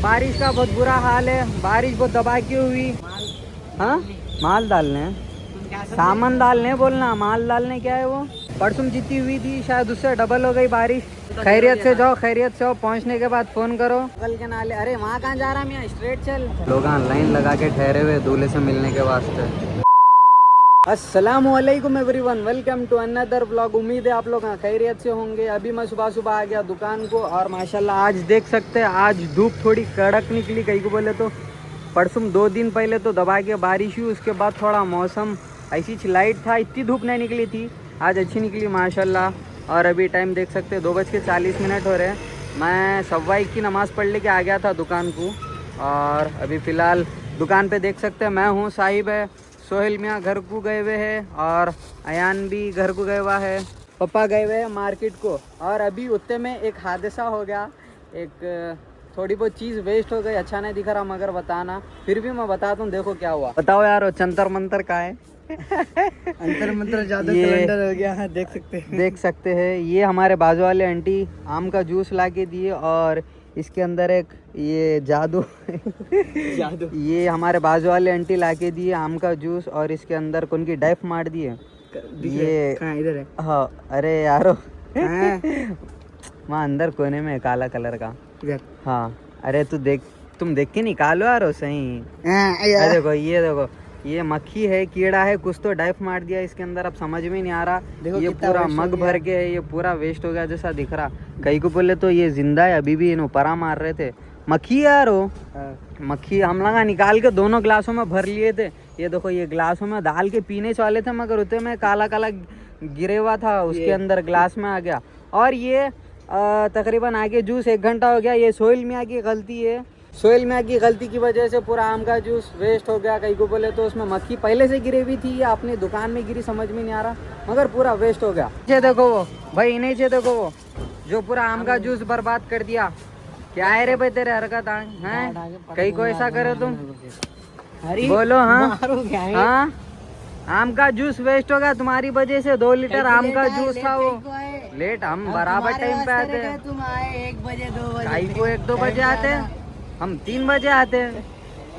बारिश का बहुत बुरा हाल है, बारिश बहुत दबा की हुई। हाँ, माल डालने सामान डालने बोलना, माल डालने क्या है वो। परसों जितनी हुई थी शायद उससे डबल हो गई बारिश। खैरियत से जाओ, खैरियत से आओ, पहुंचने के बाद फोन करो। कल के नाले, अरे वहाँ कहाँ जा रहा मैं, स्ट्रेट चल। लोग लाइन लगा के ठहरे हुए दूल्हे से मिलने के वास्ते। अस्सलामुअलैकुम everyone, welcome to another vlog. उम्मीद है आप लोग खैरियत से होंगे। अभी मैं सुबह सुबह आ गया दुकान को और माशाल्लाह आज देख सकते हैं आज धूप थोड़ी कड़क निकली। कहीं को बोले तो परसों 2 दिन पहले तो दबा के बारिश हुई, उसके बाद थोड़ा मौसम ऐसी लाइट था, इतनी धूप नहीं निकली थी। आज अच्छी निकली माशाल्लाह। और अभी टाइम देख सकते हैं 2:40 हो रहे हैं। मैं सवा की नमाज़ पढ़ लेके आ गया था दुकान को। और अभी फ़िलहाल दुकान पे देख सकते हैं मैं हूँ, साहिब है, सोहेल मियाँ घर को गए हुए हैं और अयान भी घर को गए हुआ है। पापा गए हुए हैं मार्केट को। और अभी उत्ते में एक हादसा हो गया, एक थोड़ी बहुत चीज़ वेस्ट हो गई। अच्छा नहीं दिख रहा मगर बताना, फिर भी मैं बताता हूँ। देखो क्या हुआ, बताओ यार। जंतर मंतर का है अंतर मंत्र जादू कैलेंडर हो गया है, देख सकते हैं। ये हमारे बाजू वाले आंटी आम का जूस ला के दिए और इसके अंदर एक ये जादू ये हमारे बाजू वाले आंटी ला के दिए आम का जूस और इसके अंदर कौन की डाइफ मार दिए। ये इधर है। हाँ, अरे यारो वहाँ अंदर कोने में काला कलर का। हाँ, अरे तुम देख के निकालो यारो सही। अरे देखो, ये देखो, ये मक्खी है, कीड़ा है, कुछ तो डाइफ मार दिया इसके अंदर। अब समझ में नहीं आ रहा। ये पूरा मग भर के है, ये पूरा वेस्ट हो गया जैसा दिख रहा। कहीं को बोले तो ये जिंदा है, अभी भी इन्हों परा मार रहे थे। मक्खी यार वो मक्खी हम लोग निकाल के दोनों ग्लासों में भर लिए थे। ये देखो, ये ग्लासों में डाल के पीने वाले थे मगर उतने में काला काला गिरे हुआ था, उसके अंदर ग्लास में आ गया। और ये तकरीबन आगे जूस 1 घंटा हो गया। ये सोहेल मियाँ की गलती है, सोहेल मियाँ की गलती की वजह से पूरा आम का जूस वेस्ट हो गया। कहीं को बोले तो उसमें मक्खी पहले से गिरी हुई थी या अपनी दुकान में गिरी, समझ में नहीं आ रहा मगर पूरा वेस्ट हो गया। ये देखो वो भाई, इन्हें से देखो वो जो पूरा आम का जूस बर्बाद कर दिया। क्या है रे भाई तेरे हरकत है, कहीं को ऐसा करे तुम बोलो। हाँ, आम का जूस वेस्ट होगा तुम्हारी वजह से। 2 लीटर आम का जूस था वो। लेट हम बराबर टाइम पे आते हैं। तुम आए 1 बजे 2 बजे, कहीं को 1-2 बजे आते हैं, हम 3 बजे आते हैं।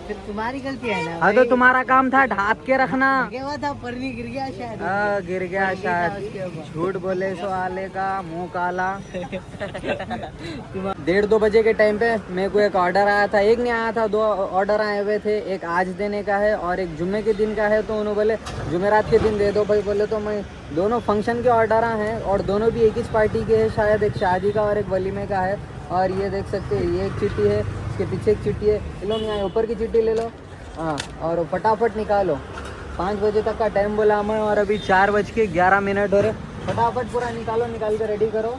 फिर तुम्हारी गलती है ना। हाँ तो तुम्हारा काम था ढाप के रखना। था, परनी गिर गया शायद। गिर गया शायद। झूठ बोले सो आले का मुंह काला। 1:30-2 बजे के टाइम पे मेरे को एक ऑर्डर आया था। एक नहीं आया था, 2 ऑर्डर आए हुए थे। एक आज देने का है और एक जुम्मे के दिन का है। तो उन्होंने बोले जुमेरात के दिन दे दो भाई। बोले तो मैं दोनों फंक्शन के ऑर्डर हैं और दोनों भी एक ही पार्टी के हैं, शायद एक शादी का और एक वलीमे का है। और ये देख सकते हैं, ये एक चिट्ठी है, इसके पीछे एक चिट्ठी है। लो यहाँ ऊपर की चिट्ठी ले लो। हाँ, और फटाफट निकालो। 5 बजे तक का टाइम बोला हमें और अभी 4:11 हो रहे। फटाफट पूरा निकालो, निकाल के रेडी करो।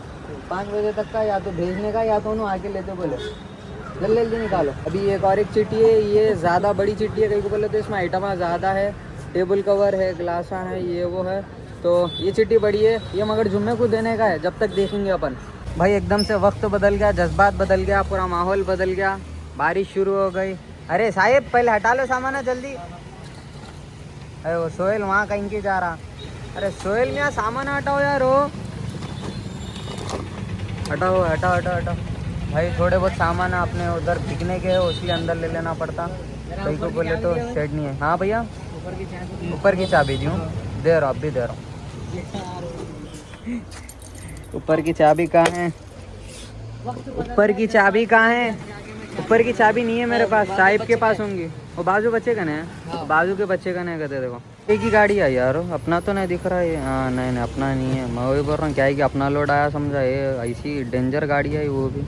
5 बजे तक का या तो भेजने का या तो उन्होंने आके लेते बोले। जल्दी जल्दी निकालो। अभी एक और एक चिट्ठी है, ये ज़्यादा बड़ी चिट्ठी है। कहीं को बोले तो इसमें आइटम ज़्यादा है, टेबल कवर है, ग्लासा है, ये वो है। तो ये चिट्ठी बड़ी है, ये मगर जुम्मे को देने का है, जब तक देखेंगे अपन। भाई एकदम से वक्त बदल गया, जज्बात बदल गया, पूरा माहौल बदल गया, बारिश शुरू हो गई। अरे साहिब पहले हटा लो सामान है जल्दी। अरे वो सोहेल वहाँ कहीं के जा रहा। अरे सोहेल मियाँ सामान हटाओ यार, हो हटाओ हटाओ हटाओ हटाओ। भाई थोड़े बहुत सामान है अपने उधर बिकने के है, उसलिए अंदर ले लेना पड़ता। कहीं को बोले तो शेड नहीं है। हाँ भैया, ऊपर की चाबी दूँ, दे रहा, अब भी दे रहा हूँ। ऊपर की चाबी कहाँ है? ऊपर की चाबी कहाँ है? ऊपर की चाबी नहीं है मेरे पास, साहिब के पास होंगी। वो बाजू बच्चे का नहीं, बाजू के बच्चे का नहीं कहते। देखो एक ही गाड़ी आई यार, अपना तो नहीं दिख रहा है। हाँ नहीं नहीं, अपना नहीं है। मैं वही बोल रहा हूँ, क्या है कि अपना लोड आया समझा। ये ऐसी डेंजर गाड़ी आई वो भी।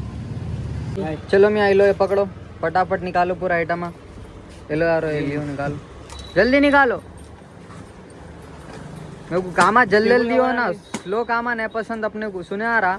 चलो मैं आई लो, ये पकड़ो, फटाफट निकालो पूरा आइटम। ये लो यार, ये लियो, निकालो जल्दी निकालो। मेरे को कामा जल्दी हो ना, स्लो कामा नहीं पसंद अपने को। सुने आ रहा,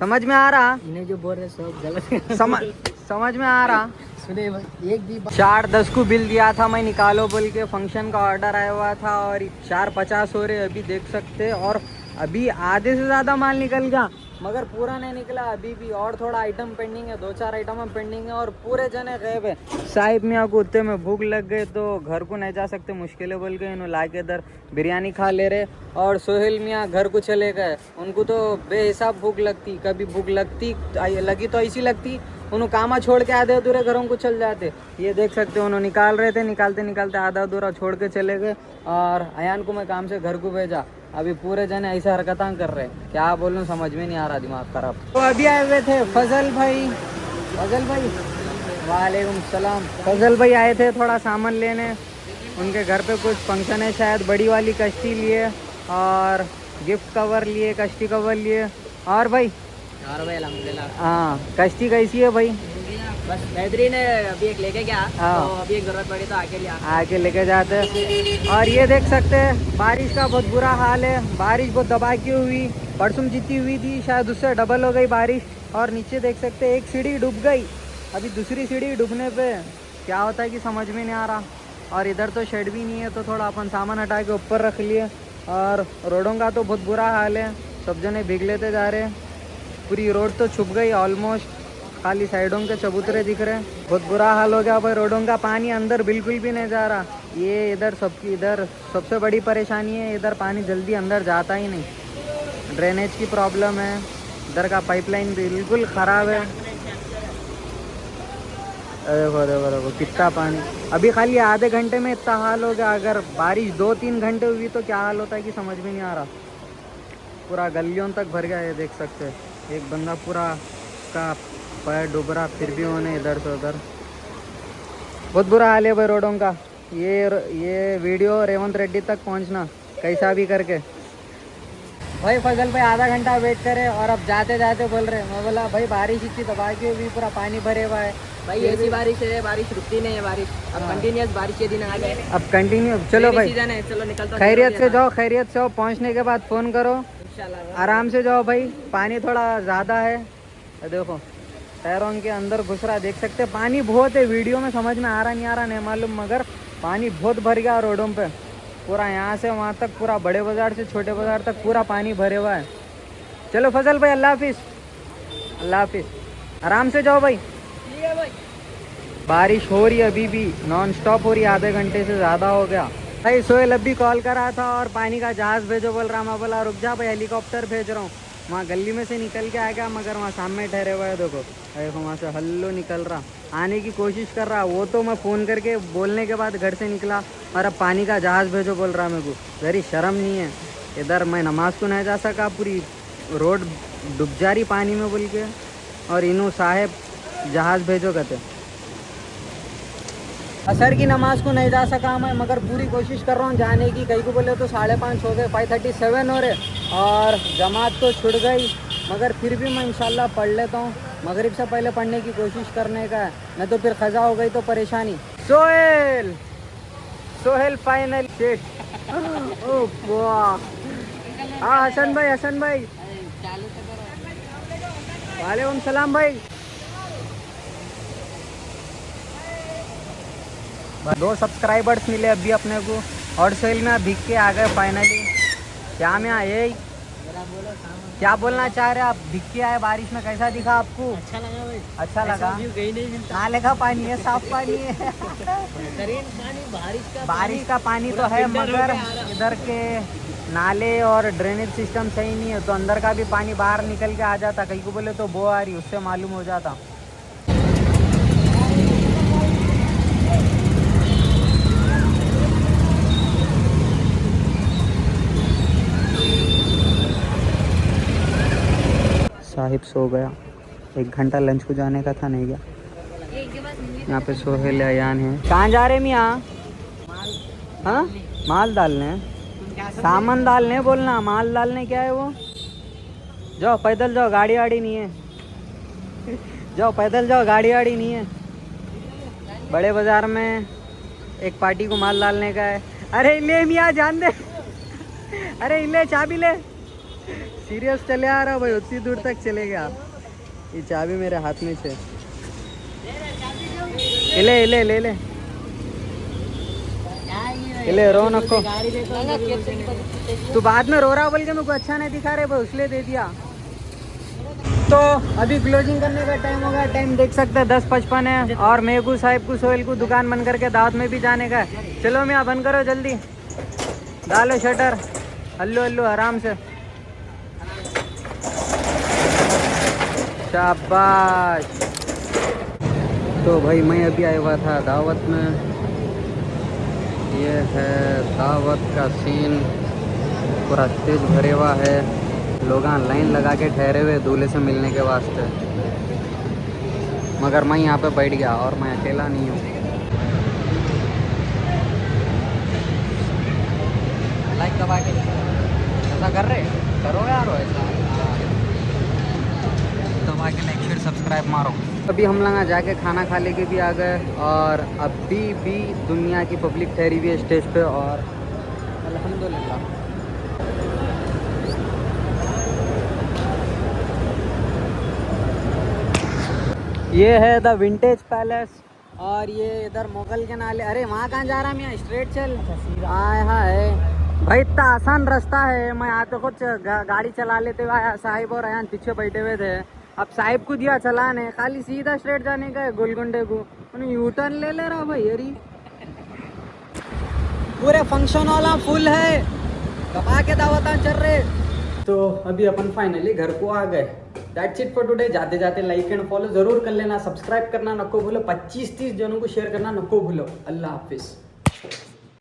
समझ में आ रहा, इन्हें जो बोल रहे सब गलत। समझ में आ रहा। सुने एक भी 4:10 को बिल दिया था मैं, निकालो बोल के। फंक्शन का ऑर्डर आया हुआ था और 4:50 हो रहे अभी, देख सकते। और अभी आधे से ज़्यादा माल निकल गया मगर पूरा नहीं निकला अभी भी। और थोड़ा आइटम पेंडिंग है, 2-4 आइटम पेंडिंग है और पूरे जने गए है। साहिब मियाँ को उत्ते में भूख लग गए तो घर को नहीं जा सकते, मुश्किल है बोल के इन्होंने ला के इधर बिरयानी खा ले रहे। और सोहेल मियाँ घर को चले गए, उनको तो बेहिसाब भूख लगती। कभी भूख लगती लगी तो ऐसी लगती उन्होंने कामा छोड़ के आधे अधूरे घरों को चल जाते। ये देख सकते हो उन्होंने निकाल रहे थे, निकालते निकालते आधा अधूरा छोड़ के चले गए। और अयान को मैं काम से घर को भेजा, अभी पूरे जने ऐसे हरकतां कर रहे, क्या बोलूं समझ में नहीं आ रहा, दिमाग खराब। तो अभी आए हुए थे फजल भाई, वालेकुम सलाम। फजल भाई आए थे थोड़ा सामान लेने, उनके घर पे कुछ फंक्शन है शायद, बड़ी वाली कश्ती लिए और गिफ्ट कवर लिए, कश्ती कवर लिए। और भाई अल्हम्दुलिल्लाह। हाँ, कश्ती कैसी है भाई? बस बेहतरीन है, अभी एक लेके गया हाँ। तो अभी एक जरूरत पड़ी तो आके लेके जाते हैं। और ये देख सकते हैं बारिश का बहुत बुरा हाल है, बारिश बहुत दबा की हुई, परसों जितनी हुई थी शायद उससे डबल हो गई बारिश। और नीचे देख सकते हैं एक सीढ़ी डूब गई, अभी दूसरी सीढ़ी डूबने पे क्या होता है कि समझ में नहीं आ रहा। और इधर तो शेड भी नहीं है, तो थोड़ा अपन सामान हटा के ऊपर रख लिए। और रोडों का तो बहुत बुरा हाल है, सब जने भीग लेते जा रहे हैं, पूरी रोड तो छुप गई ऑलमोस्ट, खाली साइडों के चबूतरे दिख रहे हैं। बहुत बुरा हाल हो गया भाई, रोडों का पानी अंदर बिल्कुल भी नहीं जा रहा। ये इधर सबसे बड़ी परेशानी है, इधर पानी जल्दी अंदर जाता ही नहीं, ड्रेनेज की प्रॉब्लम है, इधर का पाइपलाइन बिल्कुल ख़राब है। देखो देखो देखो कितना पानी, अभी खाली आधे घंटे में इतना हाल हो गया। अगर बारिश 2-3 घंटे हुई तो क्या हाल होता है कि समझ में नहीं आ रहा। पूरा गलियों तक भर गया, ये देख सकते हैं, एक बंदा पूरा का पैर डूब रहा, फिर भी उन्हें इधर से उधर। बहुत बुरा हाल है भाई रोडों का। ये वीडियो रेवंत रेड्डी तक पहुंचना कैसा भी करके। भाई फजल भाई आधा घंटा वेट करे और अब जाते जाते बोल रहे, मैं बोला भाई बारिश इतनी दबा की हुई, पूरा पानी भरे हुआ है भाई, ऐसी बारिश है, बारिश रुकती नहीं है, बारिश अब कंटिन्यूस बारिश के दिन आ गए, अब कंटिन्यू। चलो भाई सीजन है, चलो निकलता, खैरियत से जाओ, खैरियत से आओ, पहुंचने के बाद फ़ोन करो, इंशाल्लाह आराम से जाओ भाई। पानी थोड़ा ज़्यादा है, देखो पैरों के अंदर घुस रहा, देख सकते हैं पानी बहुत है, वीडियो में समझ में आ रहा नहीं मालूम, मगर पानी बहुत भर गया रोडों पे, पूरा यहाँ से वहाँ तक, पूरा बड़े बाज़ार से छोटे बाज़ार तक पूरा पानी भरे हुआ है। चलो फजल भाई अल्लाह हाफिज़, अल्लाह हाफिज़, आराम से जाओ भाई। ठीक है भाई। बारिश हो रही है अभी भी, नॉन स्टॉप हो रही है, आधे घंटे से ज़्यादा हो गया भाई। सोहेल अभी कॉल कर रहा था और पानी का जहाज़ भेजो बोल रहा, मैं बोला रुक जा भाई हेलीकॉप्टर भेज रहा हूँ। वहाँ गली में से निकल के आ गया, मगर वहाँ सामने ठहरे हुए है, देखो वहाँ से हल्लो निकल रहा, आने की कोशिश कर रहा। वो तो मैं फ़ोन करके बोलने के बाद घर से निकला, और अब पानी का जहाज़ भेजो बोल रहा मेरे को, जरी शर्म नहीं है। इधर मैं नमाज को नहीं जा सका, पूरी रोड डूब जा रही पानी में बोल के, और इनू साहेब जहाज़ भेजो कहते। असर की नमाज को नहीं जा सका मैं, मगर पूरी कोशिश कर रहा हूँ जाने की। कहीं को बोले तो 5:30 हो गए, 5:37 हो रहे, और जमात तो छुट गई, मगर फिर भी मैं इंशाल्लाह पढ़ लेता हूँ। मगरिब से पहले पढ़ने की कोशिश करने का है, नहीं तो फिर ख़ज़ा हो गई तो परेशानी। Sohail final set. हाँ हसन भाई, वालेकुम सलाम भाई। 2 सब्सक्राइबर्स मिले अभी अपने को, और सेल में भीग के आ गए फाइनली। क्या में आए, क्या बोलना चाह रहे आप? भीग के आए बारिश में, कैसा दिखा आपको? अच्छा लगा भाई, अच्छा लगा। कहीं नहीं मिलता, नाले का पानी है, साफ पानी है। बेहतरीन पानी, बारिश का पानी तो है, मगर इधर के नाले और ड्रेनेज सिस्टम सही नहीं है, तो अंदर का भी पानी बाहर निकल के आ जाता। कहीं को बोले तो बो आ रही, उससे मालूम हो जाता। साहिब सो गया, 1 घंटा लंच को जाने का था, नहीं गया। यहाँ पे सोहेल अयान है। कहाँ जा रहे मियाँ? हाँ माल डालने, सामान डालने बोलना, माल डालने क्या है वो? जाओ पैदल जाओ, गाड़ी वाड़ी नहीं है। जाओ पैदल जाओ, गाड़ी वाड़ी नहीं है। बड़े बाजार में एक पार्टी को माल डालने का है। अरे ले मियाँ जान दे, अरे ले चाबी ले, सीरियस चले आ रहा भाई, उतनी दूर तक चले गया। ये चाबी मेरे हाथ में से, ले ले ले ले ले, रो नको, तू बाद में रो रहा बोल के मेरे को अच्छा नहीं दिखा रहे भाई, इसलिए दे दिया। तो अभी क्लोजिंग करने का टाइम होगा, टाइम देख सकते हैं 10:55 है, और मेघू साहिब को सोहेल को दुकान बंद करके दावत में भी जाने का है। चलो मियाँ बंद करो जल्दी, डालो शटर, हल्लो हल्लो आराम से, शाबाश। तो भाई मैं अभी आया हुआ था दावत में। ये है दावत का सीन, पूरा स्टेज भरे हुआ है, लोग लाइन लगा के ठहरे हुए दूल्हे से मिलने के वास्ते। मगर मैं यहाँ पे बैठ गया और मैं अकेला नहीं हूँ। लाइक दबा के ऐसा कर रहे करो यार, ऐसा दबा के लाइक शेयर सब्सक्राइब मारो। अभी हम लोग जाके खाना खा लेके भी आ गए और अभी भी दुनिया की पब्लिक ठहरी हुई है स्टेज पे और अल्हम्दुलिल्लाह। ये है द विंटेज पैलेस और ये इधर मुगल के नाले। अरे वहाँ कहाँ जा रहा मैं, स्ट्रेट चल। आए हाय भाई, इतना आसान रास्ता है। मैं आते खुद गाड़ी चला लेते हुए साहिब और अयान पीछे बैठे हुए थे। अब साहिब को दिया चलाने, खाली सीधा स्ट्रेट जाने का है गोलकुंडे को, यू टर्न ले रहा भाई। अरे पूरे फंक्शन वाला फुल है, दबा के दावत चल रहे। तो अभी अपन फाइनली घर को आ गए। That's it for today. जाते जाते लाइक एंड फॉलो जरूर कर लेना, सब्सक्राइब करना नको भूलो, 25-30 जनों को शेयर करना नको भूलो। अल्लाह हाफिज़।